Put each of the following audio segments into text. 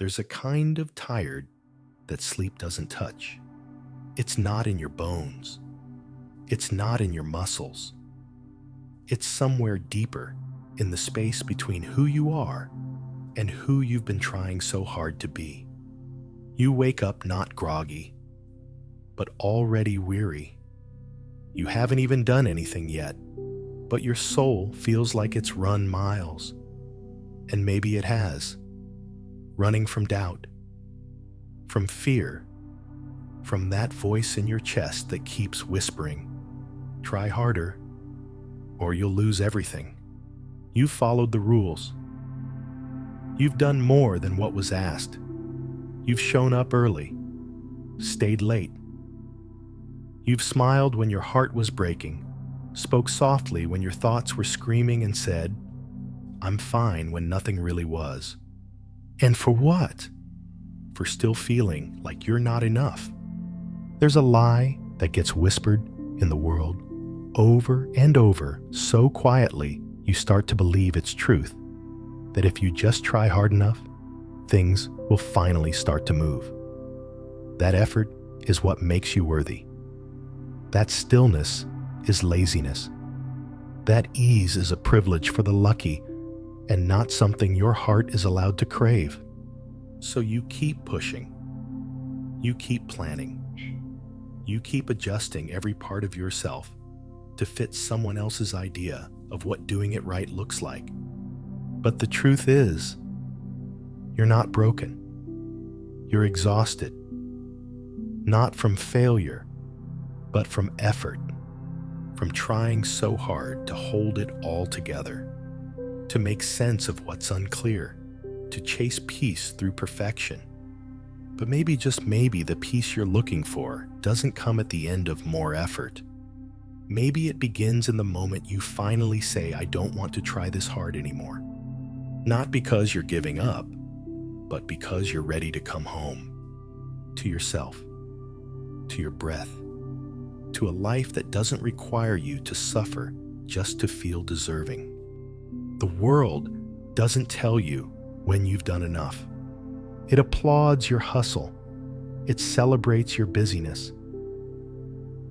There's a kind of tired that sleep doesn't touch. It's not in your bones. It's not in your muscles. It's somewhere deeper in the space between who you are and who you've been trying so hard to be. You wake up not groggy, but already weary. You haven't even done anything yet, but your soul feels like it's run miles. And maybe it has. Running from doubt, from fear, from that voice in your chest that keeps whispering, "Try harder, or you'll lose everything." You've followed the rules. You've done more than what was asked. You've shown up early, stayed late. You've smiled when your heart was breaking, spoke softly when your thoughts were screaming, and said, "I'm fine," when nothing really was. And for what? For still feeling like you're not enough. There's a lie that gets whispered in the world over and over so quietly you start to believe it's truth, that if you just try hard enough, things will finally start to move. That effort is what makes you worthy. That stillness is laziness. That ease is a privilege for the lucky and not something your heart is allowed to crave. So you keep pushing. You keep planning. You keep adjusting every part of yourself to fit someone else's idea of what doing it right looks like. But the truth is, you're not broken. You're exhausted. Not from failure, but from effort. From trying so hard to hold it all together. To make sense of what's unclear, to chase peace through perfection. But maybe, just maybe, the peace you're looking for doesn't come at the end of more effort. Maybe it begins in the moment you finally say, "I don't want to try this hard anymore." Not because you're giving up, but because you're ready to come home. To yourself, to your breath, to a life that doesn't require you to suffer just to feel deserving. The world doesn't tell you when you've done enough. It applauds your hustle. It celebrates your busyness.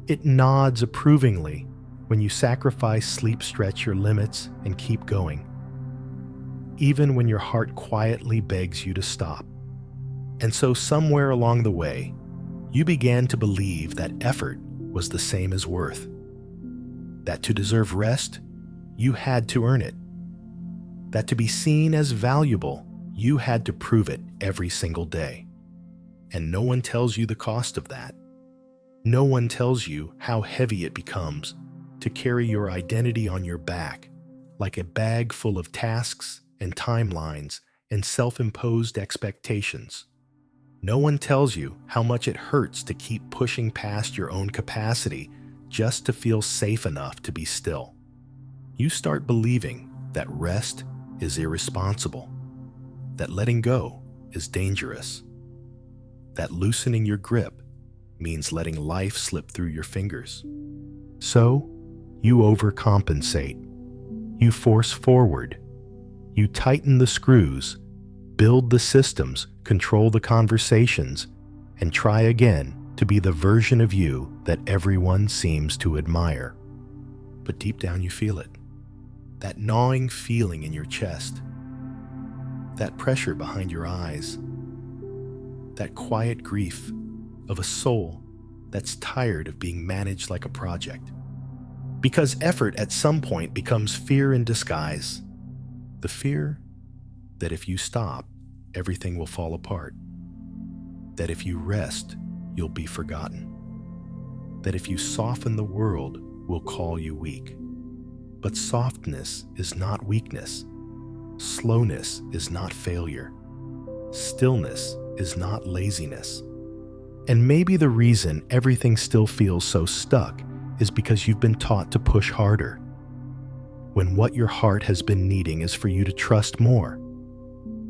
It nods approvingly when you sacrifice sleep, stretch your limits, and keep going, even when your heart quietly begs you to stop. And so somewhere along the way, you began to believe that effort was the same as worth. That to deserve rest, you had to earn it. That to be seen as valuable, you had to prove it every single day. And no one tells you the cost of that. No one tells you how heavy it becomes to carry your identity on your back, like a bag full of tasks and timelines and self-imposed expectations. No one tells you how much it hurts to keep pushing past your own capacity just to feel safe enough to be still. You start believing that rest is irresponsible, that letting go is dangerous, that loosening your grip means letting life slip through your fingers. So, you overcompensate. You force forward. You tighten the screws, build the systems, control the conversations, and try again to be the version of you that everyone seems to admire. But deep down you feel it. That gnawing feeling in your chest. That pressure behind your eyes. That quiet grief of a soul that's tired of being managed like a project. Because effort at some point becomes fear in disguise. The fear that if you stop, everything will fall apart. That if you rest, you'll be forgotten. That if you soften, the world will call you weak. But softness is not weakness. Slowness is not failure. Stillness is not laziness. And maybe the reason everything still feels so stuck is because you've been taught to push harder, when what your heart has been needing is for you to trust more.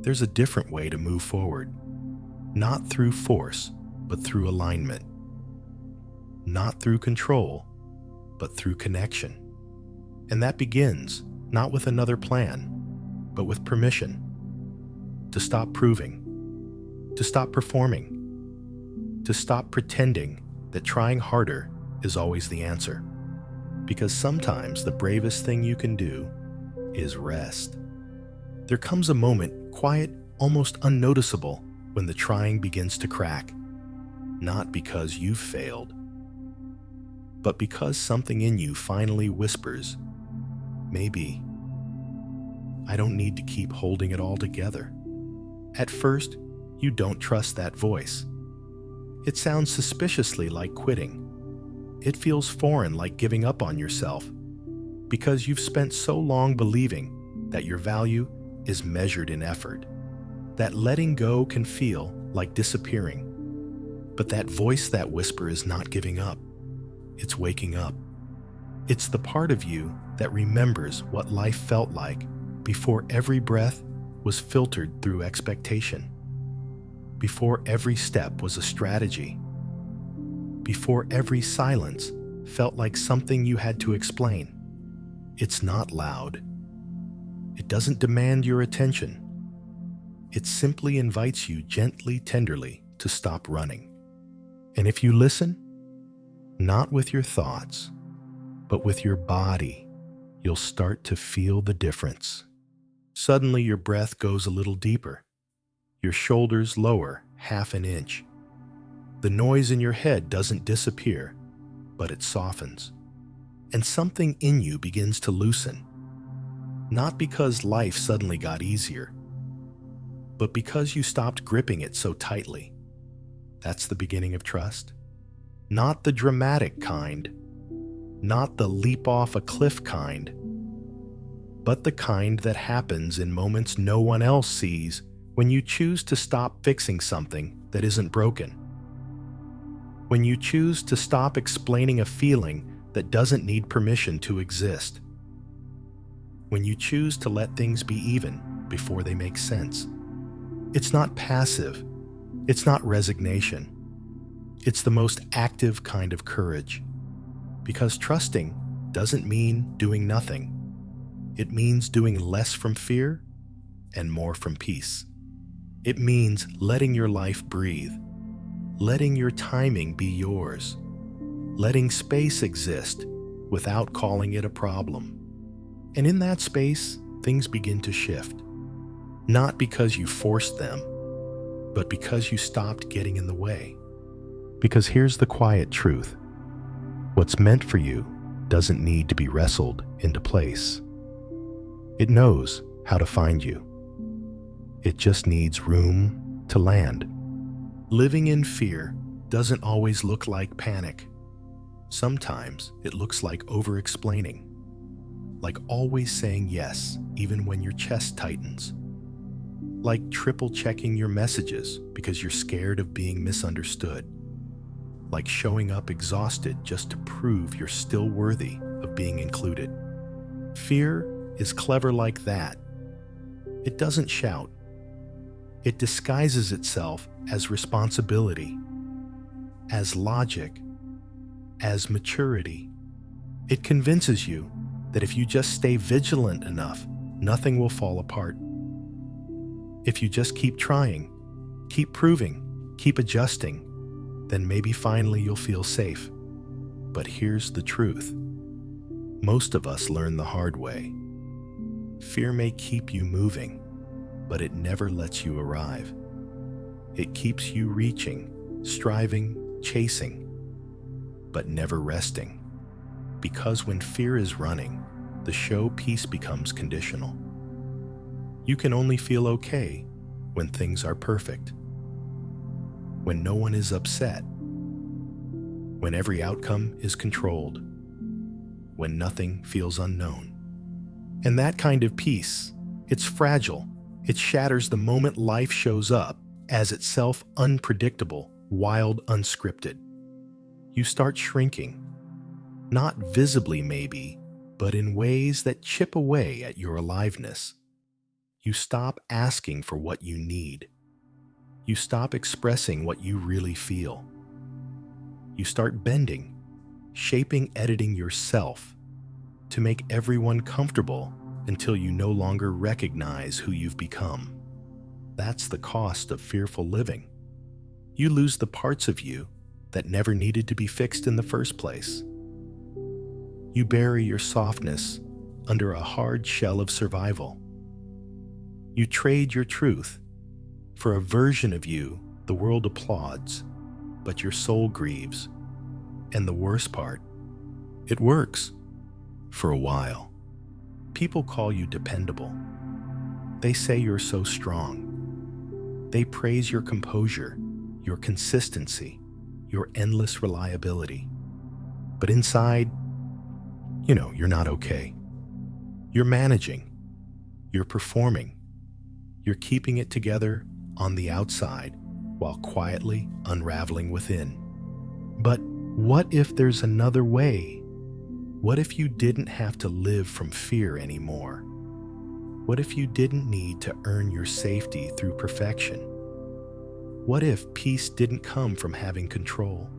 There's a different way to move forward, not through force, but through alignment. Not through control, but through connection. And that begins not with another plan, but with permission to stop proving, to stop performing, to stop pretending that trying harder is always the answer. Because sometimes the bravest thing you can do is rest. There comes a moment, quiet, almost unnoticeable, when the trying begins to crack. Not because you've failed, but because something in you finally whispers, maybe I don't need to keep holding it all together. At first, you don't trust that voice. It sounds suspiciously like quitting. It feels foreign, like giving up on yourself, because you've spent so long believing that your value is measured in effort, that letting go can feel like disappearing. But that voice, that whisper, is not giving up. It's waking up. It's the part of you that remembers what life felt like before every breath was filtered through expectation, before every step was a strategy, before every silence felt like something you had to explain. It's not loud. It doesn't demand your attention. It simply invites you gently, tenderly to stop running. And if you listen, not with your thoughts, but with your body, you'll start to feel the difference. Suddenly your breath goes a little deeper. Your shoulders lower half an inch. The noise in your head doesn't disappear, but it softens. And something in you begins to loosen. Not because life suddenly got easier, but because you stopped gripping it so tightly. That's the beginning of trust. Not the dramatic kind, not the leap off a cliff kind, but the kind that happens in moments no one else sees, when you choose to stop fixing something that isn't broken. When you choose to stop explaining a feeling that doesn't need permission to exist. When you choose to let things be even before they make sense. It's not passive. It's not resignation. It's the most active kind of courage. Because trusting doesn't mean doing nothing. It means doing less from fear and more from peace. It means letting your life breathe, letting your timing be yours, letting space exist without calling it a problem. And in that space, things begin to shift. Not because you forced them, but because you stopped getting in the way. Because here's the quiet truth. What's meant for you doesn't need to be wrestled into place. It knows how to find you. It just needs room to land. Living in fear doesn't always look like panic. Sometimes it looks like over-explaining, like always saying yes even when your chest tightens, like triple-checking your messages because you're scared of being misunderstood, like showing up exhausted just to prove you're still worthy of being included. Fear is clever like that. It doesn't shout. It disguises itself as responsibility, as logic, as maturity. It convinces you that if you just stay vigilant enough, nothing will fall apart. If you just keep trying, keep proving, keep adjusting, then maybe finally you'll feel safe. But here's the truth. Most of us learn the hard way. Fear may keep you moving, but it never lets you arrive. It keeps you reaching, striving, chasing, but never resting. Because when fear is running, the show piece becomes conditional. You can only feel okay when things are perfect, when no one is upset, when every outcome is controlled, when nothing feels unknown. And that kind of peace, it's fragile. It shatters the moment life shows up as itself unpredictable, wild, unscripted. You start shrinking, not visibly maybe, but in ways that chip away at your aliveness. You stop asking for what you need. You stop expressing what you really feel. You start bending, shaping, editing yourself to make everyone comfortable until you no longer recognize who you've become. That's the cost of fearful living. You lose the parts of you that never needed to be fixed in the first place. You bury your softness under a hard shell of survival. You trade your truth for a version of you the world applauds, but your soul grieves. And the worst part, it works for a while. People call you dependable. They say you're so strong. They praise your composure, your consistency, your endless reliability. But inside, you're not okay. You're managing. You're performing. You're keeping it together on the outside while quietly unraveling within. But what if there's another way? What if you didn't have to live from fear anymore? What if you didn't need to earn your safety through perfection? What if peace didn't come from having control,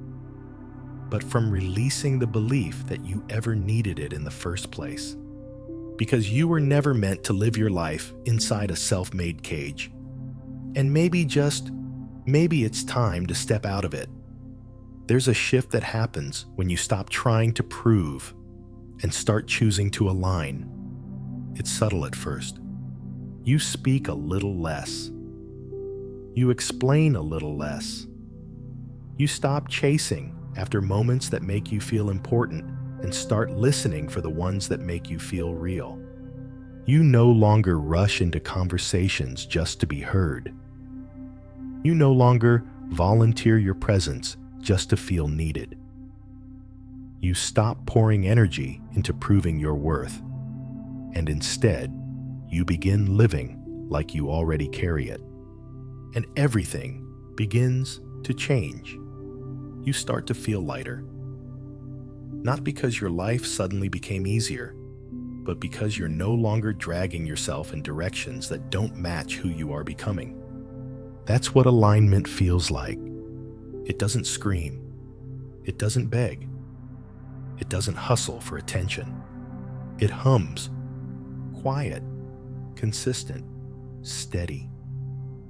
but from releasing the belief that you ever needed it in the first place? Because you were never meant to live your life inside a self-made cage. And maybe it's time to step out of it. There's a shift that happens when you stop trying to prove and start choosing to align. It's subtle at first. You speak a little less. You explain a little less. You stop chasing after moments that make you feel important and start listening for the ones that make you feel real. You no longer rush into conversations just to be heard. You no longer volunteer your presence just to feel needed. You stop pouring energy into proving your worth, and instead, you begin living like you already carry it. And everything begins to change. You start to feel lighter. Not because your life suddenly became easier, but because you're no longer dragging yourself in directions that don't match who you are becoming. That's what alignment feels like. It doesn't scream. It doesn't beg. It doesn't hustle for attention. It hums, quiet, consistent, steady.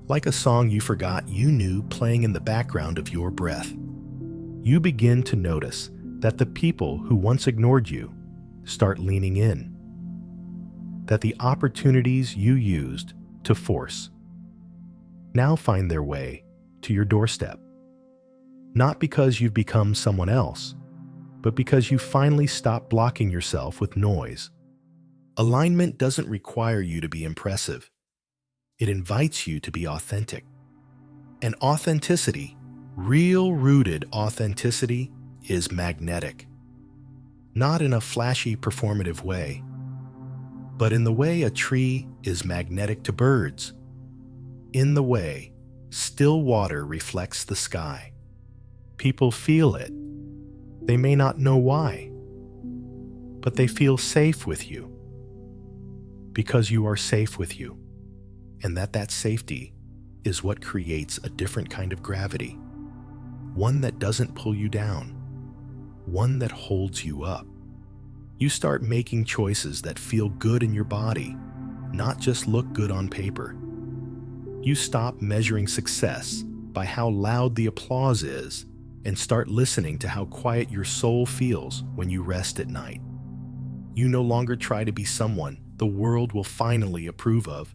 Like a song you forgot you knew playing in the background of your breath. You begin to notice that the people who once ignored you start leaning in. That the opportunities you used to force now find their way to your doorstep. Not because you've become someone else, but because you finally stop blocking yourself with noise. Alignment doesn't require you to be impressive. It invites you to be authentic. And authenticity, real-rooted authenticity, is magnetic. Not in a flashy performative way, but in the way a tree is magnetic to birds. In the way still water reflects the sky. People feel it. They may not know why, but they feel safe with you because you are safe with you, and that safety is what creates a different kind of gravity, one that doesn't pull you down, one that holds you up. You start making choices that feel good in your body, not just look good on paper. You stop measuring success by how loud the applause is and start listening to how quiet your soul feels when you rest at night. You no longer try to be someone the world will finally approve of.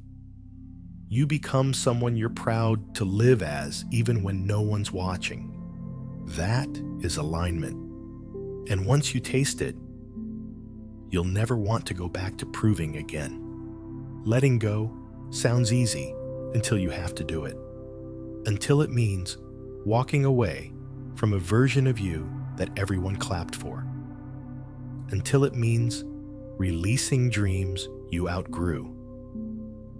You become someone you're proud to live as even when no one's watching. That is alignment. And once you taste it, you'll never want to go back to proving again. Letting go sounds easy until you have to do it. Until it means walking away from a version of you that everyone clapped for. Until it means releasing dreams you outgrew,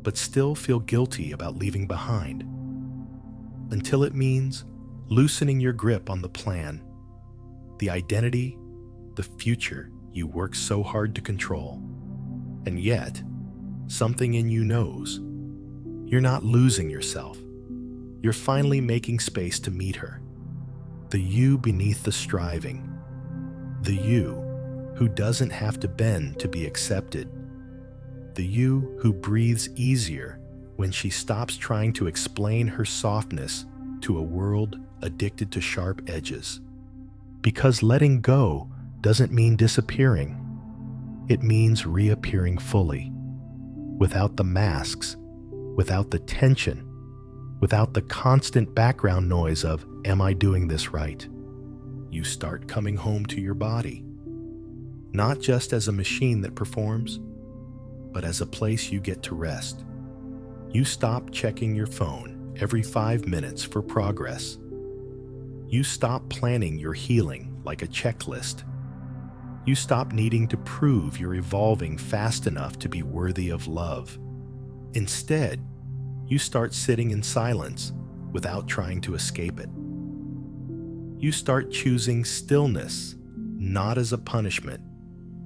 but still feel guilty about leaving behind. Until it means loosening your grip on the plan, the identity, the future you worked so hard to control. And yet, something in you knows you're not losing yourself. You're finally making space to meet her. The you beneath the striving. The you who doesn't have to bend to be accepted. The you who breathes easier when she stops trying to explain her softness to a world addicted to sharp edges. Because letting go doesn't mean disappearing. It means reappearing fully, without the masks, without the tension, without the constant background noise of, "Am I doing this right?" You start coming home to your body, not just as a machine that performs, but as a place you get to rest. You stop checking your phone every 5 minutes for progress. You stop planning your healing like a checklist. You stop needing to prove you're evolving fast enough to be worthy of love. Instead, you start sitting in silence without trying to escape it. You start choosing stillness, not as a punishment,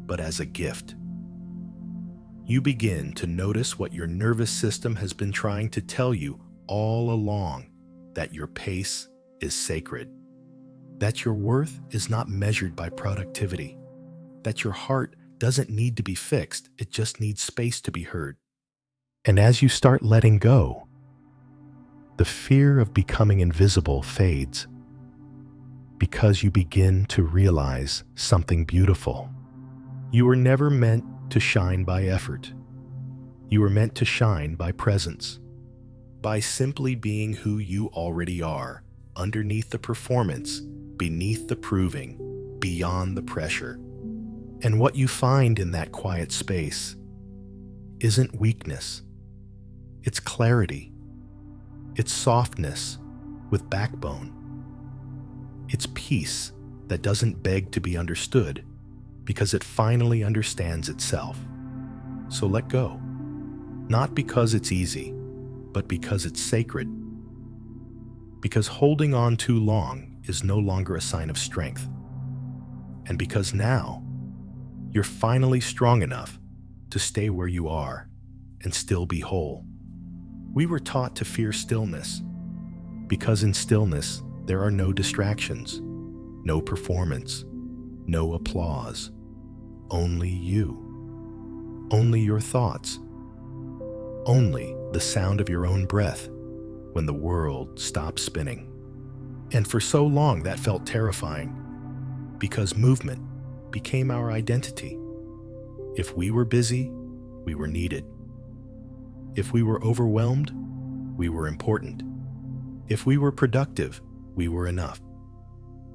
but as a gift. You begin to notice what your nervous system has been trying to tell you all along, that your pace is sacred, that your worth is not measured by productivity, that your heart doesn't need to be fixed, it just needs space to be heard. And as you start letting go, the fear of becoming invisible fades, because you begin to realize something beautiful. You were never meant to shine by effort. You were meant to shine by presence, by simply being who you already are, underneath the performance, beneath the proving, beyond the pressure. And what you find in that quiet space isn't weakness. It's clarity. It's softness with backbone. It's peace that doesn't beg to be understood because it finally understands itself. So let go. Not because it's easy, but because it's sacred. Because holding on too long is no longer a sign of strength. And because now, you're finally strong enough to stay where you are and still be whole. We were taught to fear stillness, because in stillness, there are no distractions, no performance, no applause, only you, only your thoughts, only the sound of your own breath when the world stops spinning. And for so long that felt terrifying, because movement became our identity. If we were busy, we were needed. If we were overwhelmed, we were important. If we were productive, we were enough.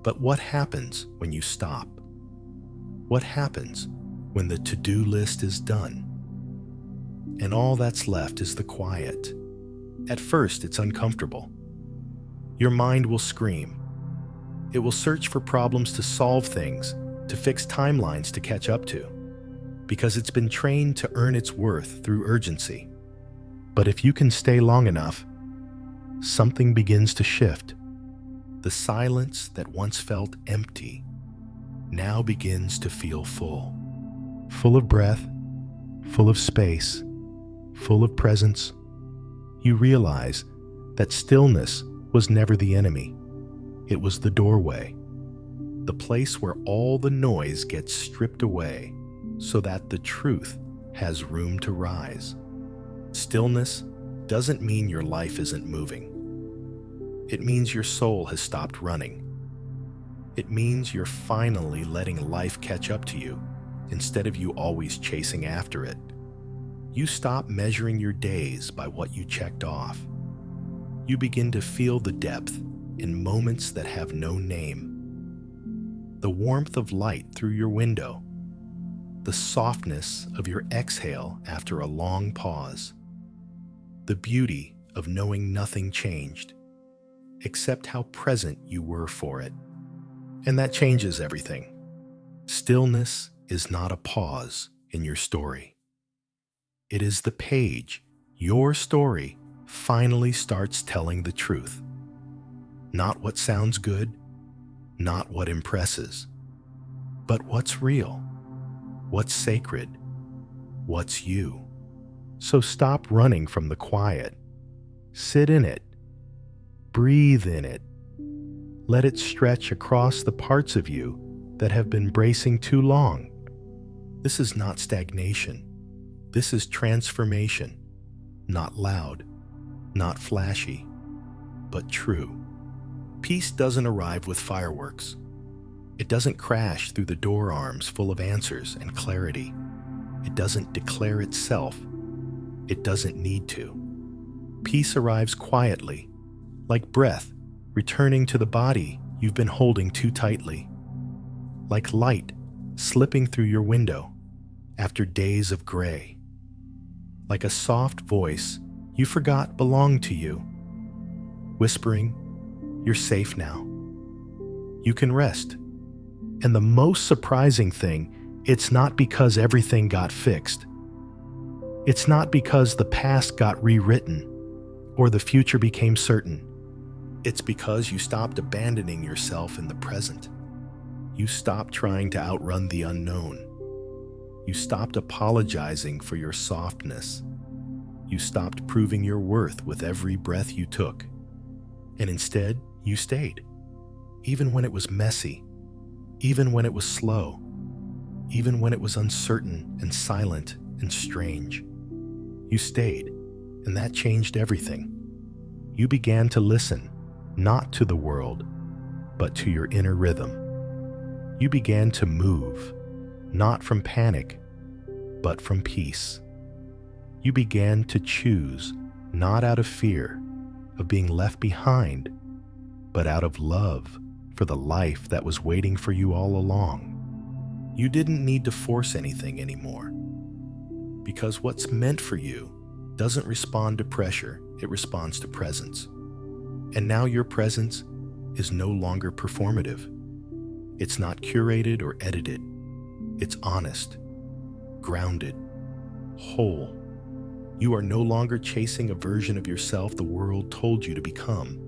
But what happens when you stop? What happens when the to-do list is done? And all that's left is the quiet. At first, it's uncomfortable. Your mind will scream. It will search for problems to solve things, to fix timelines to catch up to, because it's been trained to earn its worth through urgency. But if you can stay long enough, something begins to shift. The silence that once felt empty now begins to feel full. Full of breath, full of space, full of presence. You realize that stillness was never the enemy. It was the doorway, the place where all the noise gets stripped away so that the truth has room to rise. Stillness doesn't mean your life isn't moving. It means your soul has stopped running. It means you're finally letting life catch up to you instead of you always chasing after it. You stop measuring your days by what you checked off. You begin to feel the depth in moments that have no name. The warmth of light through your window. The softness of your exhale after a long pause. The beauty of knowing nothing changed, except how present you were for it. And that changes everything. Stillness is not a pause in your story. It is the page your story finally starts telling the truth. Not what sounds good, not what impresses, but what's real, what's sacred, what's you. So stop running from the quiet. Sit in it. Breathe in it. Let it stretch across the parts of you that have been bracing too long. This is not stagnation. This is transformation, not loud, not flashy, but true. Peace doesn't arrive with fireworks. It doesn't crash through the door arms full of answers and clarity. It doesn't declare itself. It doesn't need to. Peace arrives quietly, like breath returning to the body you've been holding too tightly, like light slipping through your window after days of gray, like a soft voice you forgot belonged to you, whispering, "You're safe now. You can rest." And the most surprising thing, it's not because everything got fixed. It's not because the past got rewritten or the future became certain. It's because you stopped abandoning yourself in the present. You stopped trying to outrun the unknown. You stopped apologizing for your softness. You stopped proving your worth with every breath you took. And instead, you stayed. Even when it was messy, even when it was slow, even when it was uncertain and silent and strange. You stayed, and that changed everything. You began to listen, not to the world, but to your inner rhythm. You began to move, not from panic, but from peace. You began to choose, not out of fear of being left behind, but out of love for the life that was waiting for you all along. You didn't need to force anything anymore, because what's meant for you doesn't respond to pressure, it responds to presence. And now your presence is no longer performative. It's not curated or edited. It's honest, grounded, whole. You are no longer chasing a version of yourself the world told you to become.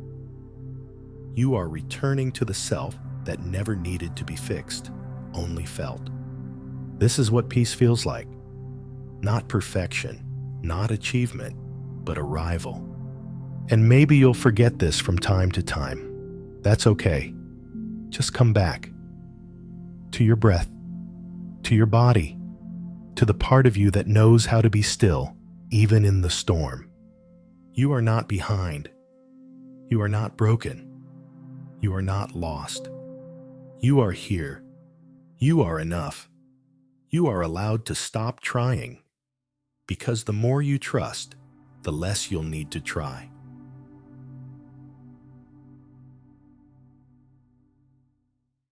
You are returning to the self that never needed to be fixed, only felt. This is what peace feels like. Not perfection, not achievement, but arrival. And maybe you'll forget this from time to time. That's okay. Just come back to your breath, to your body, to the part of you that knows how to be still, even in the storm. You are not behind. You are not broken. You are not lost. You are here. You are enough. You are allowed to stop trying, because the more you trust, the less you'll need to try.